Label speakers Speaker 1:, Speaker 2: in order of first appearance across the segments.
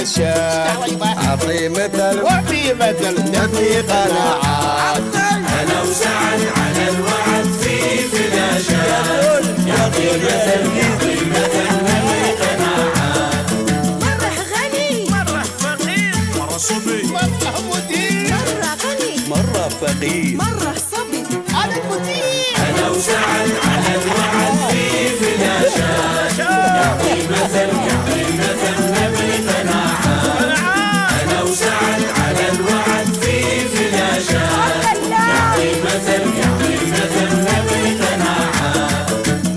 Speaker 1: نشاء أعطي مثل وفي مثل نبي قناعات.
Speaker 2: أنا وسعد على الوعد في فلاشات، يعطي مثل نبي قناعات.
Speaker 3: مرة غني
Speaker 2: مرة فقير مرة صبي
Speaker 1: مرة مدير
Speaker 3: مرة غني
Speaker 1: مرة فقير
Speaker 3: مرة صبي.
Speaker 1: أنا المدير.
Speaker 2: أنا وسعد على الوعد في فلاشات، يعطي مثل نبي قناعات. أنا وسعد على الوعد في فلاشات، يعطي مثل نبي قناعات.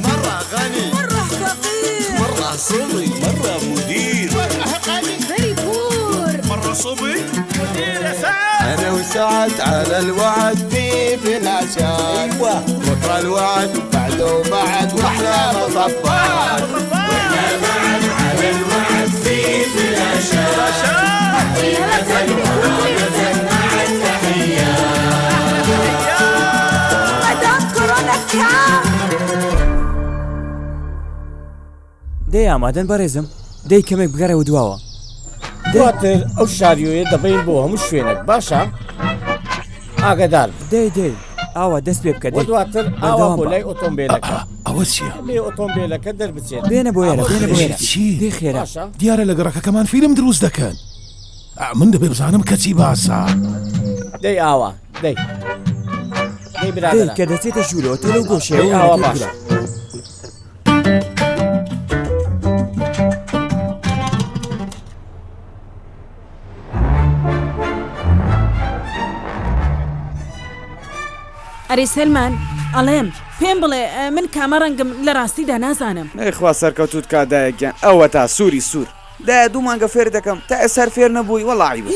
Speaker 1: مرة غني
Speaker 3: مرة فقير
Speaker 1: مرة صبي مرة مدير مرة غني
Speaker 3: very poor.
Speaker 2: مرة صبي مدير يا سعد.
Speaker 1: أنا وسعد على الوعد في فلاشات. أيوة بكرة الوعد بعده بعد وأحلى مطبات.
Speaker 2: وإحنا بعد على الوعد في فلاشات، يعطي مثل مع التحيات.
Speaker 3: مدام كورونا كام.
Speaker 4: دەی ئامادەن بەڕێزم دەی کەمێک بگەڕێەوە دواوە.
Speaker 5: دواتر ئەو شاریۆیە دەبین بۆ هەموو شوێنێک باشە ئاگدار
Speaker 4: دەی ئاوا دەست پێ بکە
Speaker 5: بۆ دواتر ئاوا بۆ لای ئۆتۆمبیلەکە
Speaker 6: ئەوە چییە؟
Speaker 5: لێ ئۆتۆمبیلەکە دەربچێت
Speaker 4: بێنە بۆ ێرە بێنە بۆ ێرە
Speaker 6: چی؟
Speaker 4: دەی خێرا
Speaker 5: باشە
Speaker 6: دیارە لە گەڕەکەکەمان فیلم دروست دەکەن. من دەبێ بزانم کەچی باسە.
Speaker 5: دەی ئاوا دەی
Speaker 4: دەی
Speaker 5: برادرە
Speaker 4: کە دەچێتە ژوورەوە تۆ لەو گۆشەوە
Speaker 5: دەی ئاوا باشە.
Speaker 7: ئەرێ سلمان ئەڵێم پێم بڵێ من کامە ڕەنگم لە ڕاستیدا نازانم.
Speaker 8: نەیخوا سەرکەوتوت کادایەکیان ئەوە تا سووری سوور دا دوو مانگە فێر دەکەم تا ئێسەر فێر نەبووی وەڵاعی بە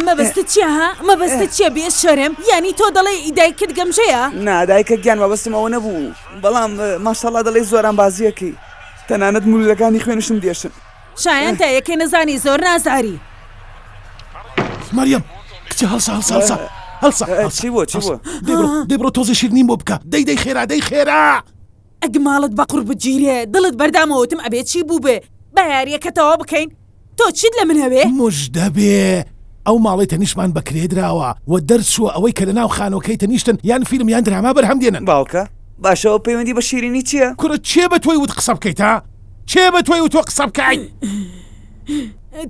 Speaker 7: مەبەستت چیە ها مەبەستت چیە بێ شەرم ینی تۆ دەڵێ ئیدایکت گەمژەیە.
Speaker 8: نادایکە گیان مەبەستم ئەوە نەبوو بەڵام ماشەڵڵا دەڵێ زۆران بازیەکەی تەنانەت مولەکانی خوێنشم دێشن.
Speaker 7: شایەن تا یەکەی نەزانی زۆر نازاری.
Speaker 6: مەریەم کچە هەڵسە
Speaker 8: چی بووە
Speaker 6: دەیبڕۆ تۆزی شیرنیم بۆ بکە دەی خێرا دەی خێرا.
Speaker 7: ئەگە ماڵت بە قوڕ بگیرێ دڵت بەردامەوتم ئەبێت چی بوو بێ بە یاریەکەتەوە بکەین تۆ چیت لە من هەوێ؟
Speaker 6: مژدەبێ ئەو ماڵی تەنیشمان بەکرێدراوە و دەرچووە ئەوەی کە لە ناو خانۆکەی تەنیشتن یان فیلم یان دراما بەرهەم دێنن.
Speaker 8: باوکە باشەوە پەیوەندی بە شیرینی چییە؟
Speaker 6: کوڕە چێ بە تۆی وت قسە بکەیت تا؟ چێ بە تۆی وت تۆ قسە بکەیت؟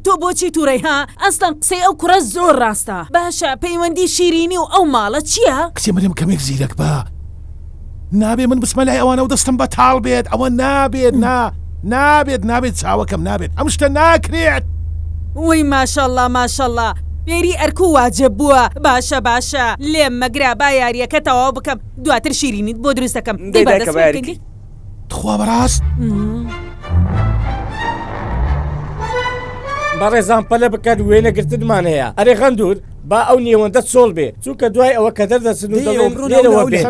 Speaker 7: تۆ بۆچی تووڕێی ها ئەستان قسەی ئەو کوڕە زۆر ڕاستە باشە پەیوەندی شیرینی و ئەو ماڵە چییە؟
Speaker 6: کچێ مەریەم کەمێک زیرەک بە نابێ من بسمە لای ئەوانە و دەستم بە تاڵ بێت ئەوە نابێت چاوەکەم نابێت ئەم شتە ناکرێت.
Speaker 7: وەی ماشەڵڵا ماشەڵڵا فێری ئەرک و واجب بووە باشە لێم مەگرا با یاریەکە تەواو بکەم دواتر شیرینیت بۆ دروست دەکەم.
Speaker 6: تخوا بەڕاست
Speaker 5: بەڕێزان پەلە بکات وێنەگرتنمان هەیە ئەرێ غەندور با ئەو نێوەندە چۆڵ بێ چووکە دوای ئەوە کە دەردەچن و دەڵێنەوە بێ.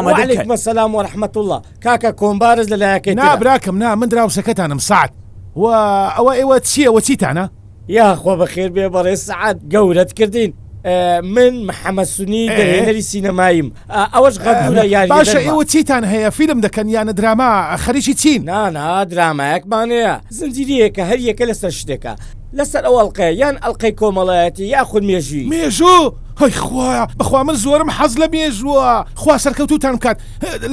Speaker 5: وعەلەیکم السەلام وەرەحمەت الله کاکە کۆمبارز لەلایەکەی
Speaker 6: نابراکەم من دراوسەکەتانم سعد و ئەوە ئێوە چییەوە چیتانە؟
Speaker 5: یاخوا بەخێر بێ بەڕێ سعد گەورەت کردین. من محەممەد سونی دەهێنەری سینەماییم ئەوەش غەندورە یاری
Speaker 6: باشە ئێوە چیتان هەیە فیلم دەکەن یانە دراما خەریکی چین؟
Speaker 5: نا درامایەکمان هەیە زنجیرەیەکە هەر یەکە لەسەر شتێکە لەسەر ئەو ئەڵلقەیە یان ئەڵلقەی کۆمەڵایەتی یاخود
Speaker 6: مێژوو هەی خوایە بەخوا من زۆرم حەز لە مێژووە خوا سەرکەوتوتان بکات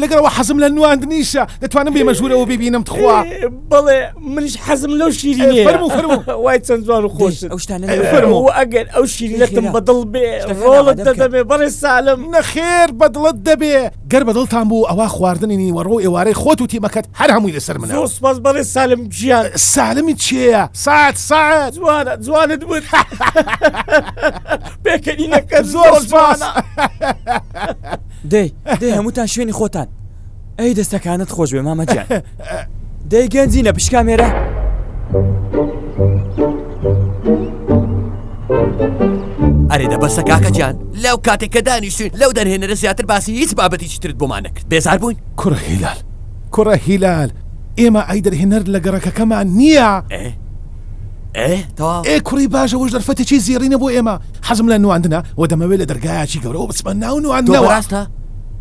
Speaker 6: لەگەرەوە حەزم لە نواندنیشە دەتوانم بێمەژورەوە ببینم تخوا.
Speaker 5: بڵێ منش حەزم لەو شیرینیە
Speaker 6: فەرموو
Speaker 5: وای چەند جوان و خۆشت
Speaker 4: ئەو شتانە
Speaker 5: فەرموو ئەگەر ئەو شیرینەتم بەدڵ بێ ڕۆڵت دەدەبێ بەڕێ سالم
Speaker 6: نەخێر بەدڵت دەبێ گەر بەدڵتان بوو ئەوە خواردنی نیوەڕۆ ئێوارەی خۆت و تیمەکەت هەر هەمووی لەسەر منە.
Speaker 5: زۆر سپاس بەڕێ سالم گیان
Speaker 6: سالمی چییە؟ سعد
Speaker 5: جوانت بود پێکەنینەکە زۆر
Speaker 4: دەی هەمووتان شوێنی خۆتان ئەی دەستەکانت خۆش بێ مامەجان دەی گەنجینە پشکامێرە
Speaker 9: ئەرێ دەبەستە کاکە جان لەو کاتێککە دانیشتون لەو دەرهێنەرە زیاتر باسی هیچ بابەتی ترت بۆمان نەکرد بێزار بووین.
Speaker 6: کوڕە هیلال ئێمە ئەی دەرهێنەر لە گەڕەکەکەمان نییە. کوڕی باشە وەش دەرفەتێکی زیێڕینە بۆ ئێمە حەزم لە نواندنە و دەمەوێت لە دەرگایکی گەورەوە بچمە ناو نواندنەوە.
Speaker 9: ڕاستە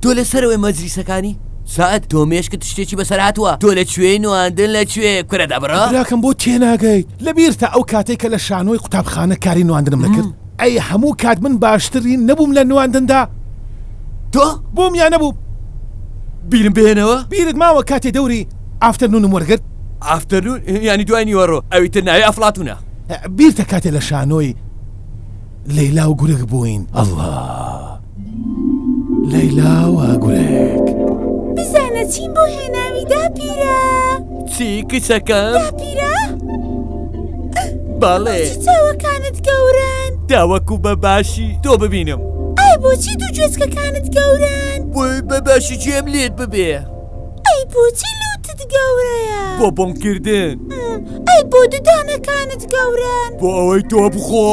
Speaker 9: تۆ لەسەرەوەی مەجلیسەکانی سعد تۆ مێشکت شتێکی بەسەر هاتووە تۆ لەکوێی نواندن لەکوێ کورە دەبڕە
Speaker 6: براکەم بۆ تێناگەیت لەبیرتە ئەو کاتێک کە لە شانۆی قوتابخانە کاری نواندنم نەکرد ئەی هەموو کات من باشترین نەبووم لە نواندندا
Speaker 9: تۆ
Speaker 6: بووم یا نەبوو
Speaker 9: بیرم بێنەوە
Speaker 6: بیرت ماوە کاتێ دەوری ئافتەرنونم وەرگرت
Speaker 9: ئافتەرنون ینی دوای نیوەڕۆ ئەویتر ناوی ئەفلاتونە
Speaker 6: بیرتە کاتێ لە شانۆی لەیلا و گورگ بووین ئەڵڵا لەیلا و گورگ
Speaker 3: بزانە چیم بۆ هێناوی داپیرە
Speaker 9: چی کچەکەم
Speaker 3: داپیرە
Speaker 9: باڵێ
Speaker 3: چاوەکانت گەورن
Speaker 9: داوەکو بە باشی تۆ ببینم
Speaker 3: ئەی بۆچی دوو جوێچکەکانت گەورن
Speaker 9: بۆی بە باشی جێم لێت ببێ
Speaker 3: ئەی بۆچی لوتت گەورەیە
Speaker 9: بۆ بۆمکردن
Speaker 3: ئەی بۆ ددانەکانت گەورن
Speaker 9: بۆ ئەوەی تۆ بخۆ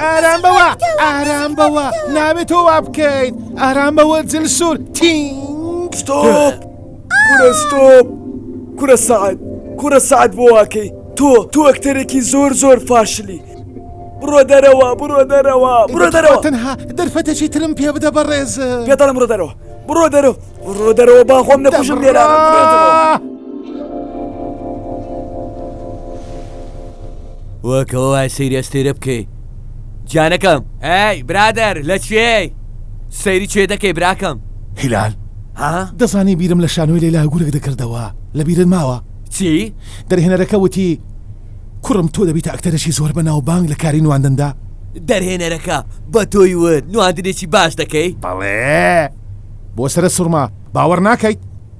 Speaker 6: ئارام بەوە ئارام بەوە ناوێت تۆ وا بکەیت ئارام بەوە جل سوور تینگ
Speaker 8: ستۆپ کورە سعد کورە سعد بۆ واکەی تۆ ئەکتەرێکی زۆر فاشلی بڕۆ دەرەوە
Speaker 6: تەنها دەرفەتێکی ترم پێ بدە بەڕێز
Speaker 8: پێداڵم بڕۆ دەرەوە با خۆم نەپوشم لێرە
Speaker 9: وەکەوە وای سەیری ئەستێرە بکەی جانەکەم ئەی برادەر لەکوێی سەیری کوێ دەکەی براکەم
Speaker 6: هیلال
Speaker 9: ها
Speaker 6: دەزانی بیرم لە شانۆی لەیلا گورگ دەکردەوە لە بیرت ماوە
Speaker 9: چی؟
Speaker 6: دەرهێنەرەکە وتی کوڕم تۆ دەبیتە ئەکتەرێکی زۆر بەناوبانگ لە کاری نواندندا
Speaker 9: دەرهێنەرەکە بە تۆی وت نواندنێکی باش دەکەی؟
Speaker 6: بەڵێ بۆ سرە سوورما باوەڕ ناکەیت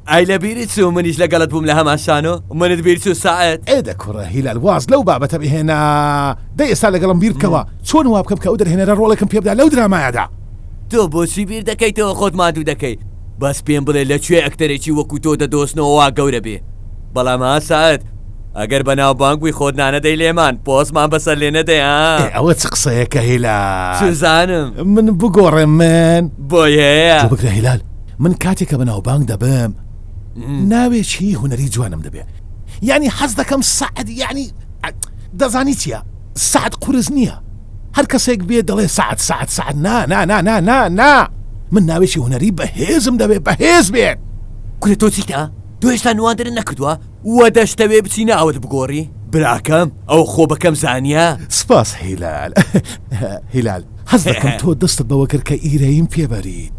Speaker 9: ئای لە بیری چوو منیش لەگەڵت بووم لە هەماشانۆ منت بیر چوو ساعت
Speaker 6: ئێدە کوڕە هیلال واز لەو بابەتە بهێنا دەی ئێستا لەگەڵم بیر بکەوە چۆن وا بکەم کە ئەو دەرهێنەرە ڕۆڵێکم پێ بدا لەو درامایەدا
Speaker 9: تۆ بۆچی بیر دەکەیتەوە خۆت مادوو دەکەی بەس پێم بڵێ لەکوێ ئەکتەرێکی وەکو تۆ دەدۆستنەوە وا گەورە بێ بەڵام ها ساعت ئەگەر بەناوبانگ بووی خۆت نانەدەی لێمان پۆسمان بەسەر لێ نەدەی
Speaker 6: ئەوە چ قسەیەکە هیلال
Speaker 9: سوزانم
Speaker 6: من بگۆڕێ من
Speaker 9: بۆیە
Speaker 6: بگرە هیلال من کاتێکە بەناوبانگ دەبم ناوێکی هوەری جوانم دەبێ یعنی حەز دەکەم سعد یعنی دەزانی چییە سعد قورس نییە هەر کەسێک بێ دەڵێ سعد نا من ناوێکی هوەری بەهێزم دەبێت بەهێز بێت
Speaker 9: کورە تۆ چیتە؟ تۆ هێشتا نواندن نەکردووە وە دەشتەوێ بچینە ئەوت بگۆڕی براکەم ئەو خۆ بەکەم زانیە
Speaker 6: سپاس هیلال هیلال حەز دەکەم تۆ دەستت بەوە کرد کە ئیرەیم پێبەریت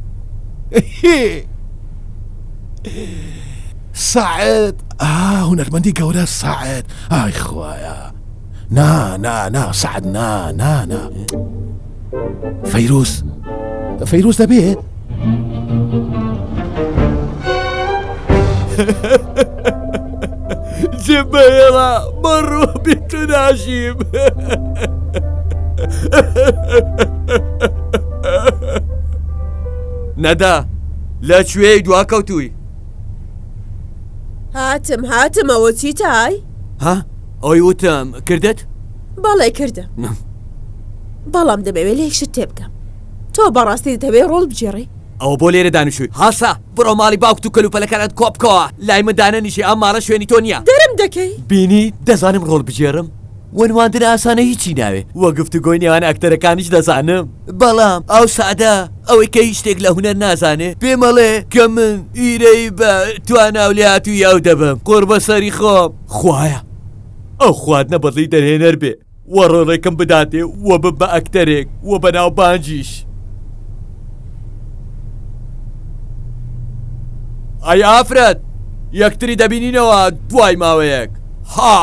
Speaker 6: سعد هوەرمەندی گەورە سعد ئای خوایە نا سعد نا فەیروز دەبێت
Speaker 9: جبهێڵە بەڕۆ بێت و ناشیم نەدا لەکوێی دواکەوتووی
Speaker 3: هاتم ئەوە چیتای؟
Speaker 9: ها ئەوی وتم کردت؟
Speaker 3: بەڵێ کردم بەڵام دەبێت لە یەکشت تێ بکەم تۆ بەڕاستی دەبێت ڕۆڵ بجێڕی
Speaker 9: ئەو بۆ لێرە دانیشووی هاسا بڕۆ ماڵی باوکت و کەلوپەلەکانت کۆبکەوە لای مندانە نیشی ئەم ماڵە شوێنی تۆ نییە
Speaker 3: دەرم دەکەی
Speaker 9: بینی دەزانم ڕۆڵ بجێڕم وەنواندن ئاسانە هیچی ناوێ وە گفتوگۆی نێوان ئەکتەرەکانیش دەزانم بەڵام ئەو سعدە ئەوەی کە هیچ شتێک لە هونەر نازانێ پێمەڵێ کە من ئیرەی بە تواناو لێ هاتووی ئەو دەبم قۆر بەسەری خۆم خوایە ئەو خواردنە بەدڵی دەرهێنەر بێ وە ڕۆڵێکم بداتێ وە بم بە ئەکتەرێک وە بەناو بانجیش ئای ئافرەت یەکتری دەبینینەوە دوای ماوەیەک ها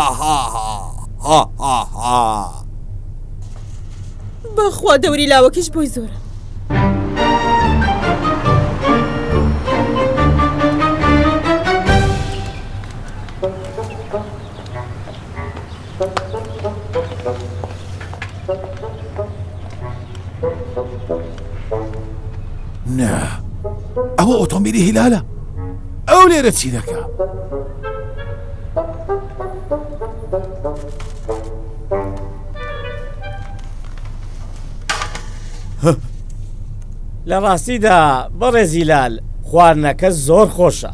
Speaker 3: بەخوا دەوری لاوەکیش بۆی زۆرە
Speaker 6: نا ئەوە ئۆتۆمبیلی هیلالە ئەو لێرە چی دەکە؟
Speaker 5: لە ڕاستیدا بەڕێز هیلال خواردنەکە زۆر خۆشە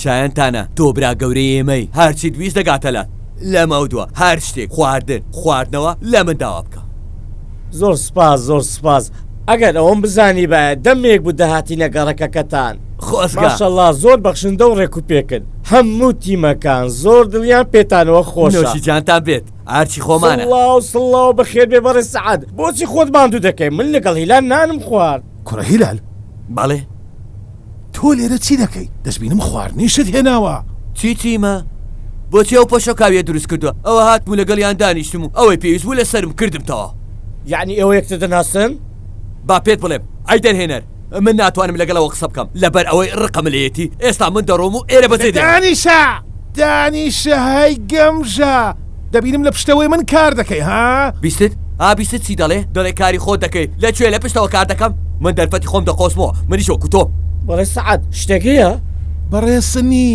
Speaker 9: شایەنتانە تۆ برا گەورەی ئێمەی هەرچی دویست دەگاتەلات لەمە دووە هەر شتێک خواردن خواردنەوە لە من داوا بکە
Speaker 5: زۆر سپاس زۆر سپاس ئەگەر ئەوم بزانی بە دەمێک بوو دەهاتینە گەڕەکەکەتان ماشەڵڵا زۆر بەخشندە و ڕێک و پێکرد هەموو تیمەکان زۆر دڵیان پێتانەوە خۆشی
Speaker 9: جانتان بێت ئارچی خۆمانە
Speaker 5: سڵاو بەخێر بێ بەڕێ سەعات بۆچی خۆت ماندوو دەکەی من لەگەڵ هیلال نانم خوارد
Speaker 6: کوڕە هیلال
Speaker 9: بەڵێ
Speaker 6: تۆ لێرە چی دەکەی دەستبینم خواردنیشت هێناوە
Speaker 9: چی تیمە بۆچی ئەو پۆشەکاویە دروست کردووە ئەوە هاتبوو لەگەڵیان دانیشتم و ئەوەی پێویست بوو لە سرم کردمتەوە
Speaker 5: یعنی ئێوە یەکتر دەناسن
Speaker 9: با پێت بڵێم ئەی دەرهێنەر من ناتوانم لەگەڵەوە قسە بکەم لەبەر ئەوەی ڕقم لەیەتی ئێستا من دەڕۆم و ئێرە بەجێ
Speaker 6: دانیشە هەی گەمژە دەبینم لە پشتەوەی من کار دەکەی ها
Speaker 9: بیست چی دەڵێ کاری خۆت دەکەی لەکوێ لە پشتەوە کار دەکەم من دەرفەتی خۆم دەقۆسمەوە منیش وەکو تۆ
Speaker 5: بەڕێ سەعات شتێکەیە
Speaker 6: بەڕێسنی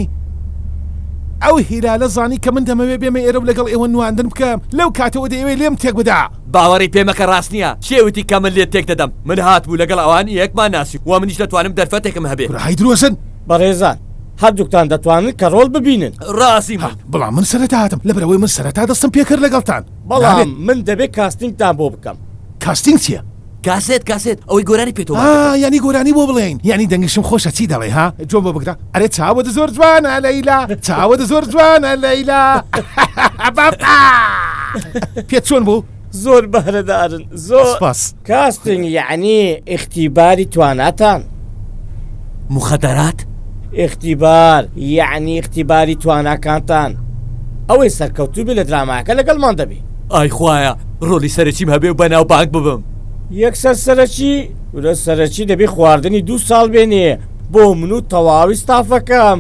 Speaker 6: ئەو هیلالە زانی کە من دەمەوێ بێمە ئێرە و لەگەڵ ئێوە نواندن بکەم لەو کاتەوە دەیەوێ لێم تێک بدا
Speaker 9: باوەڕی پێمەکە ڕاست نییە شێوتی کە من لێت تێک دەدەم من هاتبوو لەگەڵ ئەوان یەکمان ناسی و منیش دەتوانم دەرفەتێکم هەبێ
Speaker 6: ڕای درۆزن
Speaker 5: بەڕێزان هەردووکتان دەتوانن کە ڕۆڵ ببینن
Speaker 9: ڕاستی
Speaker 6: بەڵام من سەرەتا هاتم لەبەرەوەی من سەرەتا دەستم پێکرد لەگەڵتان
Speaker 5: بەڵام من دەبێت کاستینگتان بۆ بکەم
Speaker 6: کاستینگ چییە؟
Speaker 9: کاسێت ئەوەی گۆرانی پێێتەوە
Speaker 6: ینی گۆرانی بۆ بڵێن ینی دەنگشم خۆشە چی دەڵێ ها جۆ بۆ بگرە ئەرێ چاوە زۆر جوانە لەیلا چاوە زۆر جوانە لەیلا پێت چۆن بوو؟
Speaker 5: زۆر بەهرەدارن زۆر
Speaker 6: سپاس
Speaker 5: کاستینگ یعنی ئیختیباری تواناتان
Speaker 9: مخەدەرات
Speaker 5: ئیختیبار یعنی ئیختیباری تواناکانتان ئەوەی سەرکەوتوو بێ لە دراماکە لەگەڵمان دەبێ
Speaker 9: ئای خوایە ڕۆلی سەرچیم هەبێ و بەناو بانک ببم
Speaker 5: یەکسەر سەرەکی لە سەرەکی دەبێ خواردنی 2 ساڵ بێنێ بۆ من و تەواوی ستافەکەم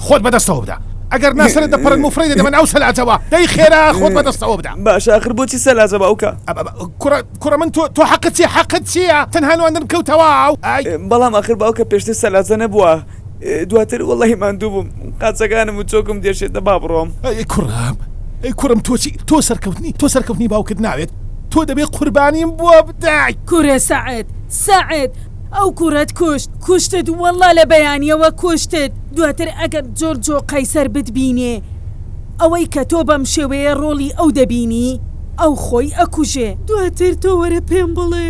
Speaker 6: خۆت بەدەستەوە بدە ئەگەر ناسرت دەپەڕن مفرەی دەمە ناو سەلاجەوە دەی خێرا خۆت بەدەستەوە بدە
Speaker 8: باش آخر بۆچی سەلاجە باوکە
Speaker 6: کوڕە من تۆ حەقت چییە تەنها نواندن کەوتەوە
Speaker 8: بەڵام آخر باوکە پێشتر سەلاجە نەبووە دواتر وەڵڵاهی ماندوو بووم قاچەکانم و چۆکم دێشێتە با بڕۆم
Speaker 6: کوڕم تۆ سەرکەوتنی باوکت ناوێت تۆ دەبێت قوربانیم بووە بدای
Speaker 7: کوورە سەعید ئەو کوورەت کوشتت وەڵا لە بەیانیەوە کوشتت دواتر ئەگەر جۆرجۆ قەیسەر بتبینێ ئەوەی کە تۆ بەم شێوەیە ڕۆڵی ئەو دەبینی ئەو خۆی ئەکوژێ دواتر تۆ وەرە پێم بڵێ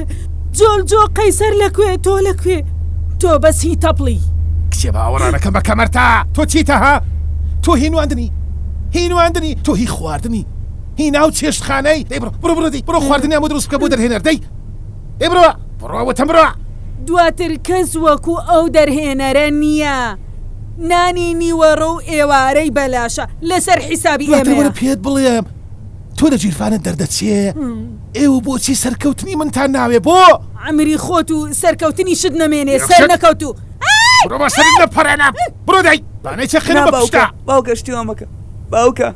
Speaker 7: جۆرجۆ قەیسەر لەکوێ تۆ لەکوێ تۆ بەس هی تەپڵی
Speaker 6: کچێ باوەڕانەکەم بە کەمەرتا تۆ چیتە ها تۆ هینواندنی تۆ هی خواردنی هی ناو چێشتخانەی بڕۆ خواردنی ئەمە دروست بکە بۆ دەرهێنەر دەی بڕۆوەتەم بڕۆ
Speaker 7: دواتر کەس وەکو ئەو دەرهێنەرە نییە نانی نیوەڕە و ئێوارەی بەلاشە لەسەر حیسابی ئێمە
Speaker 6: پێت بڵێم تۆ لە جیرفانت دەردەچێ ئێوە بۆچی سەرکەوتنی منتان ناوێ بۆ
Speaker 7: ئەمری خۆت و سەرکەوتنی شت نەمێنێ سەر نەکەوت و
Speaker 6: بڕۆ بە سەر نەپەڕێنە بڕۆ دای بانەی چەخێنە بە پشتا
Speaker 8: باوکە شتیوامەکە باوکە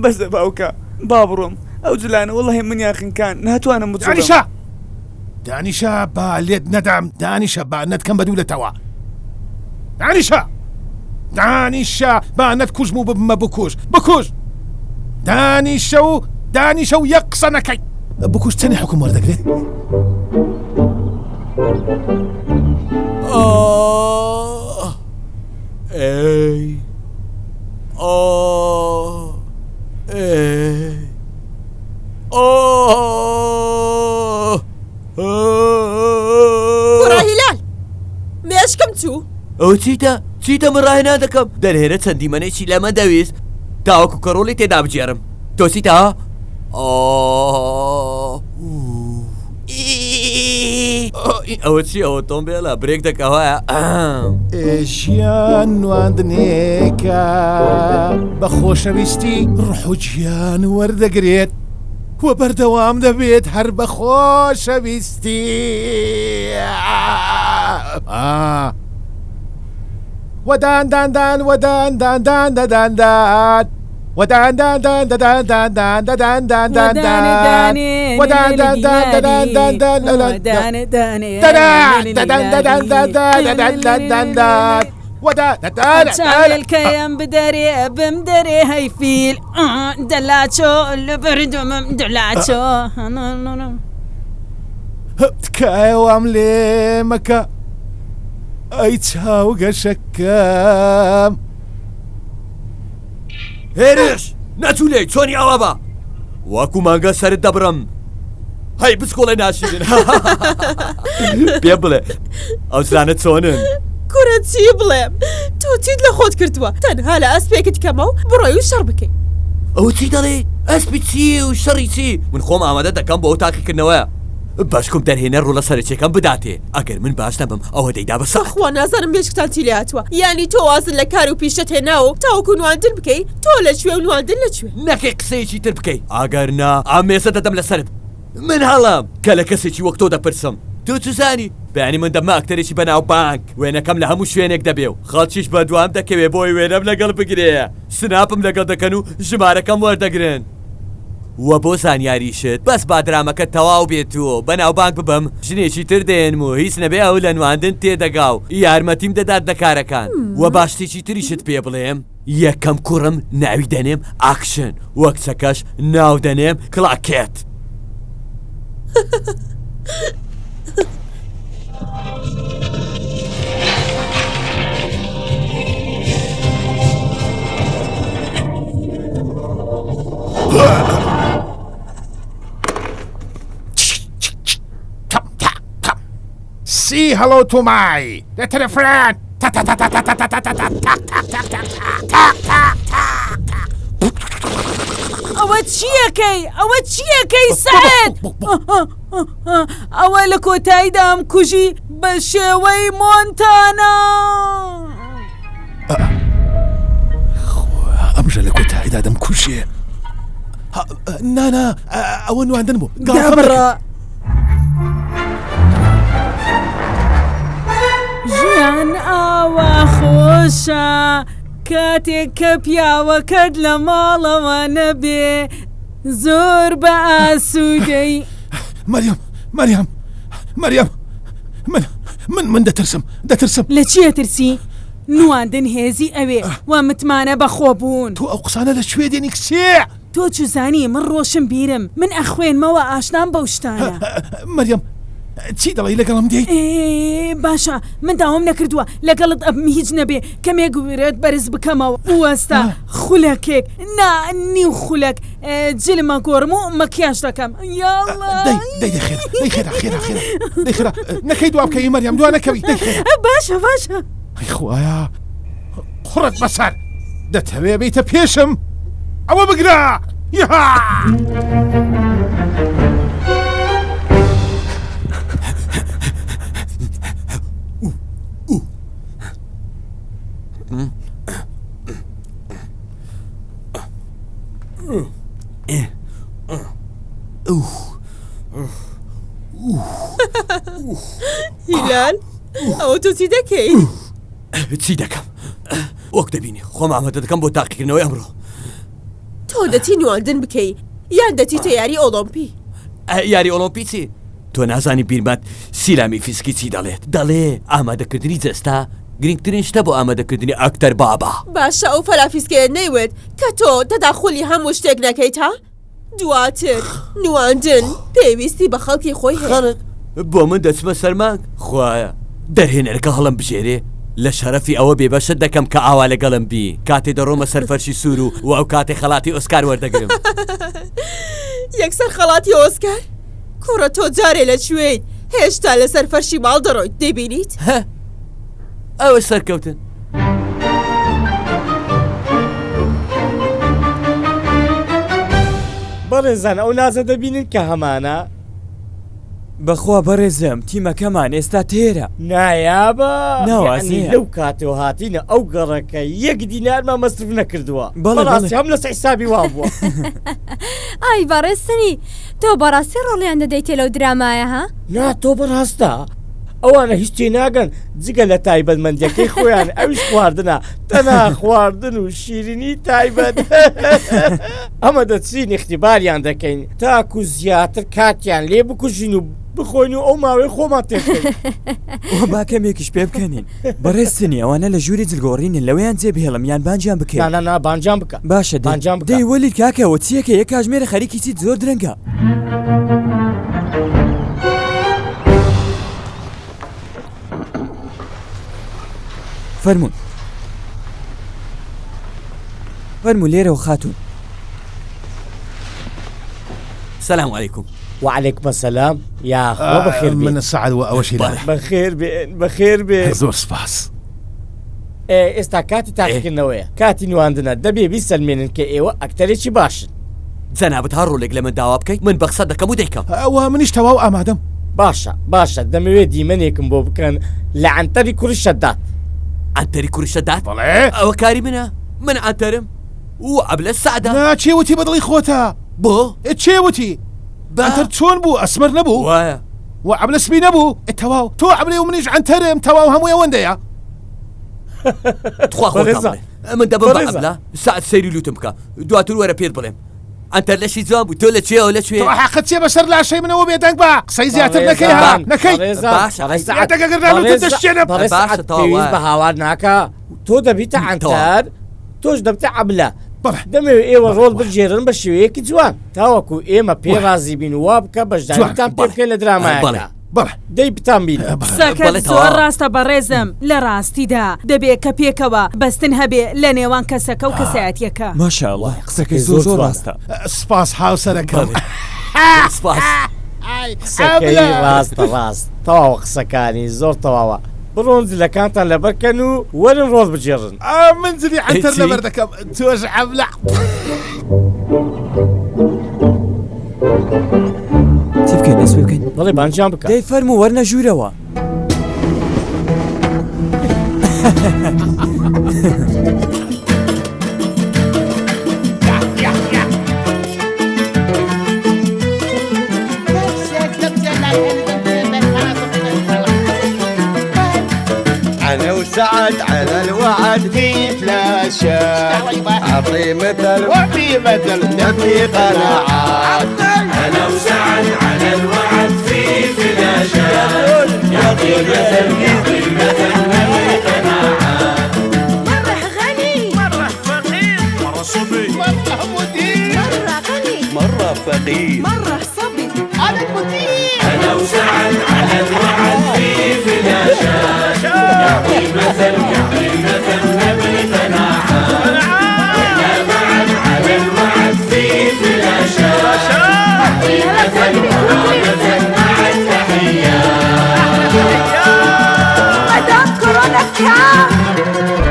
Speaker 8: بەسە باوکە با بڕۆم ئەو جلانە وەڵڵاهی منیان خنکان ناتوانم بچۆ
Speaker 6: دانیشە با لێت نەدام دانیشە با نەتکەم بەدوولەتەوە دانیشە با نەتکوژم و ببمە بکوژ دانیشە و یەک قسە نەکەی بکوژ چەنی حکوم وەردەگرێت
Speaker 3: کوڕە هیلال مێشکم چوو
Speaker 9: ئەو چیتە من ڕاهێنا دەکەم دەرهێرە چەندی منێکی لەمە دەویست تاوەکو کەڕۆڵی تێدا بجێرم تۆ چیتە ئەوە چی ئەوە تۆم بێڵە برێک دەکەوایە
Speaker 6: ژیان نواندنێکە بە خۆشەویستی ڕحوجیان وەردەگرێت و بەردەوام دەبێت هەر بە خۆشەویستی وەدان داندان وەدان داندان دەداندان وەدان داندان دەداندان دەدان داندان وەدان داندان دەداندان
Speaker 7: چاوێلکەیەم بدەرێ بم دەرێ هەیفیل دەلاچۆ لە بەردومم دەلاچۆ
Speaker 6: تکایەوەم لێ مەکە ئەی چاوگەشەکەم
Speaker 9: هێرش نەچوولێ چۆنی ئەوە بە وەکو مانگە سەرت دەبڕم هەی بچکۆڵێ ناشرین پێ بڵێ ئەو زانە چۆنن
Speaker 3: کوورە چی بڵێم تۆ چیت لە خۆت کردووە تەنها لە ئەسپێکت کەمە و بڕۆی و شەڕ بکەی
Speaker 9: ئەو چی دەڵێ ئەسپی چی و شەڕی چی من خۆم ئامادە دەکەم بۆ ئەو تاقیکردنەوەیە باشکم دەرهێنە ڕوو لە سەرچێکم بداتێ ئەگەر من باش نەبم ئەوە دەیدا بەسە
Speaker 3: خوا نازانم بێشکتان چی لێ هاتووە یانی تۆ وازن لە کار و پیشەت هێناوە تاوەکو نواندن بکەی تۆ لەکوێ و نواندن لەکوێ
Speaker 9: نەکەی قسەیەکی تر بکەی ئاگەر نا ئامێسە دەدەم لەسرت من هەڵام کە لە کەسێکی وەک تۆ دەپرسم تو چزانی بەیانی من دەمە ئەکتەرێکی بەناو بانک وێنەکەم لە هەموو شوێنێک دەبێ و خەڵکیش بە دوام دەکەوێ بۆی وێنەم لەگەڵ بگرێ سناپم لەگەڵ دەکەن و ژمارەکەم وەردەگرن وە بۆ زانیاریشت بەس بادرامەکە تەواو بێتوە بەناو بانک ببم ژنێکی تر دێنم و هیچ نەبێ ئەو لە نواندن تێدەگا و یارمەتیم دەدات دەکارەکان وە باشتێکی تریشت پێ بڵێم یەکەم کوڕم ناوی دەنێم ئاکشن وەک چەکەش ناو دەنێم کڵاکێت
Speaker 6: Say hello to my little friend.
Speaker 7: ئەوە چیەکەی ئەوە چیەکەی سعد ئەوە لە کۆتاییدام کوژی بە شێوەی مۆنتانا
Speaker 6: ئەمژە لە کۆتاییدا دەم کوژێ نانا ئەوە نواندن بوو
Speaker 7: گابڕە ژیان ئاوا خۆشە کاتێک کە پیاوەکەت لە ماڵەوە نەبێ زۆر بە ئاسوودەی
Speaker 6: مەریەم من دەترسم
Speaker 7: لە چیە ترسی؟ نواندن هێزی ئەوێ وا متمانە بەخۆ بوون
Speaker 6: تۆ ئەو قسانە لە کوێ دێنی کسێ
Speaker 7: تۆ چوزانی من ڕۆشم بیرم من ئەخوێنمەوە ئاشنام بەو شتانە
Speaker 6: مەریەم چی دەڵی لەگەڵم دێیت
Speaker 7: باشە من داوام نەکردووە لەگەڵت ئەبم هیچ نەبێ کەمێک گوێرێت بەرز بکەمەوە وەستا خولەکێک نیو خولەک جلمە گۆڕم و مەکیاژ دەکەم
Speaker 6: خێرا نەکەی دوا بکەی مەریەم دوا نەکەوی
Speaker 7: باشە
Speaker 6: خوایە قڕت بەسەر دەتەوێ بیتە پێشم ئەوە بگرە
Speaker 3: هیلال ئەوە تۆ چی دەکەی؟
Speaker 9: چی دەکەم وەک دەبینی خۆم ئامادە دەکەم بۆ تاقیکردنەوەی ئەمڕۆ
Speaker 3: تۆ دەتی نواندن بکەی یان دەتیتە یاری ئۆلۆمپی
Speaker 9: یاری ئۆلۆمپی چی؟ تۆ نازانی بیرمات سیلامی فیسکی چی دەڵێ ئامادەکردنی جەستا گرنگترین شتە بۆ ئامادەکردنی ئەکتەر بابا
Speaker 3: باشە ئەو فەلافیسکەیە نەیوێت کە تۆ دەداخۆلی هەموو شتێک نەکەیت ها؟ دواتر نواندن پێویستی بە خەڵکی خۆی
Speaker 9: هەڵک بۆ من دەچمە سەرمانگ خوایە دەرهێنەرەکە هەڵم بژێرێ لە شەرەفی ئەوە بێبەشت دەکەم کە ئاوا لەگەڵم بی کاتێ دەڕۆمە سەرفەرشی سوور و ئەو کاتێ خەڵاتی ئۆسکار وەردەگرم
Speaker 3: یەکسەر خەڵاتی ئۆسکار؟ کوڕە تۆ جارێ لە کوێیت هێشتا لە سەرفەرشی ماڵ دەڕۆیت دەبینیت؟
Speaker 9: ئەوە سەرکەوتن
Speaker 5: بەڕێزان ئەو نازە دەبینن کە هەمانە
Speaker 4: بەخوا بەڕێزم تیمەکەمان ئێستا تێرە
Speaker 5: نایابە
Speaker 4: ناوازەیە.
Speaker 5: لەو کاتەوە هاتینە ئەو گەڕەکە یەک دینارمان مەسرف نەکردووە
Speaker 4: بەڵێ،
Speaker 5: بەڕاستی
Speaker 4: بەڵێ.
Speaker 5: هەم لە حیسابی وا بووە
Speaker 10: ئای بەڕێستنی تۆ بەڕاستی ڕۆڵیان دەدەیتێ لەو درامایە ها؟
Speaker 5: نا تۆ بەڕاستە ئەوانە هیچ تێ ناگەن جگە لە تایبەتمەندیەکەی خۆیان ئەویش خواردنە تەنها خواردن و شیرینی تایبەت ئەمە دەچین اختیباریان دەکەین تاکو زیاتر کاتیان لێ بکوژین و بخۆین و ئەو ماوەی خۆمان تێکەین
Speaker 4: ئەوە باکەمێکیش پێ بکەنین بەڕێستنی ئەوانە لە ژووری جلگۆڕینن لەوەیان جێبهێڵم یان بانجیان بکەین
Speaker 5: نا بانجام بکە
Speaker 4: باشە
Speaker 5: بانجام بکە.
Speaker 4: دەی وەلی کاکەوە چیەکە یەک کاژمێرە خەریکی چیت زۆر درەنگە فەرموو لێرەوە خاتوون
Speaker 9: سلام علیکم
Speaker 5: وعليكم السلام يا أخوة بخير
Speaker 6: من
Speaker 5: بين
Speaker 6: السعد وأوشي
Speaker 5: بخير بين
Speaker 6: زور سپاس
Speaker 5: ئێستا کاتی تاقیکردنەوەیە کاتی نواندنە دەبێ بیسەلمێنن کە ئێوە ئەکتەرێکی باشن
Speaker 9: جەنابەت هەر ڕۆڵێک لە من داوا بکەیت من بە قسە دەکەم و دەیکەم
Speaker 6: ئەوە منیش تەواو ئامادەم
Speaker 5: باشە دەمەوێت دیمەنێکم بۆ بکەن لە عنتەری کوڕی شەدات
Speaker 9: ئەنتەری کوڕی شەدات
Speaker 6: بەڵێ
Speaker 9: ئەوە کاری منە من ئەنتەرم و ئەبلە سەعدا
Speaker 6: نا چێوتی بەدڵی خۆتە
Speaker 9: بۆ
Speaker 6: چێوتی ئەنتەر چۆن بوو ئەسمەر نەبوو
Speaker 9: وایە
Speaker 6: و عبلە سبی نەبوو تەواو تۆ عبلێ و منیش عنتەرم تەواو هەمووی ئەوەندەیە
Speaker 9: تخوا خۆتە من دەبم بە ئەبلا سعد سەیری لوتم بکە دواتر وەرە پێت بڵێم ئەنتەر لەشی جوان بوو تۆ لە کوێ لەکوێ
Speaker 6: تۆ حەقت چێ بەسەر لاشەی منەوە بێدەنگ بە قسەی زیاتر نەکەی ها نەکەی
Speaker 5: پێویست بە هاوار ناکە تۆ دەبیتە عنتەر تۆش دەبتە عەبلە دەمەوێت ئێوە ڕۆڵ بژێرن بە شێوەیەکی جوان تاوەکو ئێمە پێ رازی بین وا بکە بەشداریتان پێ بکەین لە درامایەکە دەی بتان بین
Speaker 7: سەکەت زۆر ڕاستە بەڕێزم لە ڕاستیدا دەبێت کە پێکەوە بەستن هەبێ لە نێوان کەسەکە و کەسایەتیەکە
Speaker 4: ماشاءالله قسەکەی زۆر ڕاستە
Speaker 6: سپاس هاوسەرەکەم
Speaker 9: سپاس
Speaker 5: قسەکەی ڕاست تەواو قسەکانی زۆر تەواوە بڕۆن جلەکانتان لەبەرکەن و وەرن ڕۆڵ بجێڕن
Speaker 6: من جلی عنتەر لەبەر دەکەم تۆش عەبلە
Speaker 4: چی بکەین دەست پێ بکەین
Speaker 5: بەڵێ بانجام بکە
Speaker 4: دەی فەرموو وەرنە ژوورەوە
Speaker 1: أنا وسعد على الوعد في فلاشة أعطي مثل وفي مثل نبي قناعات
Speaker 2: أنا وسعد على الوعد في فلاشة يعطي مثل نبي قناعات
Speaker 10: مرة غني
Speaker 2: مرة فقير مرة صبي
Speaker 1: مرة مدير
Speaker 10: مرة غني
Speaker 1: مرة فقير
Speaker 10: مرة صبي
Speaker 1: أنا المدير
Speaker 2: أنا وسعد على الوعد في فلاشة يعطي مثل نبي قناعات وإحنا بعد على الوعد في فلاشة يعطي مثل مع التحيات
Speaker 10: مدام كورونا كام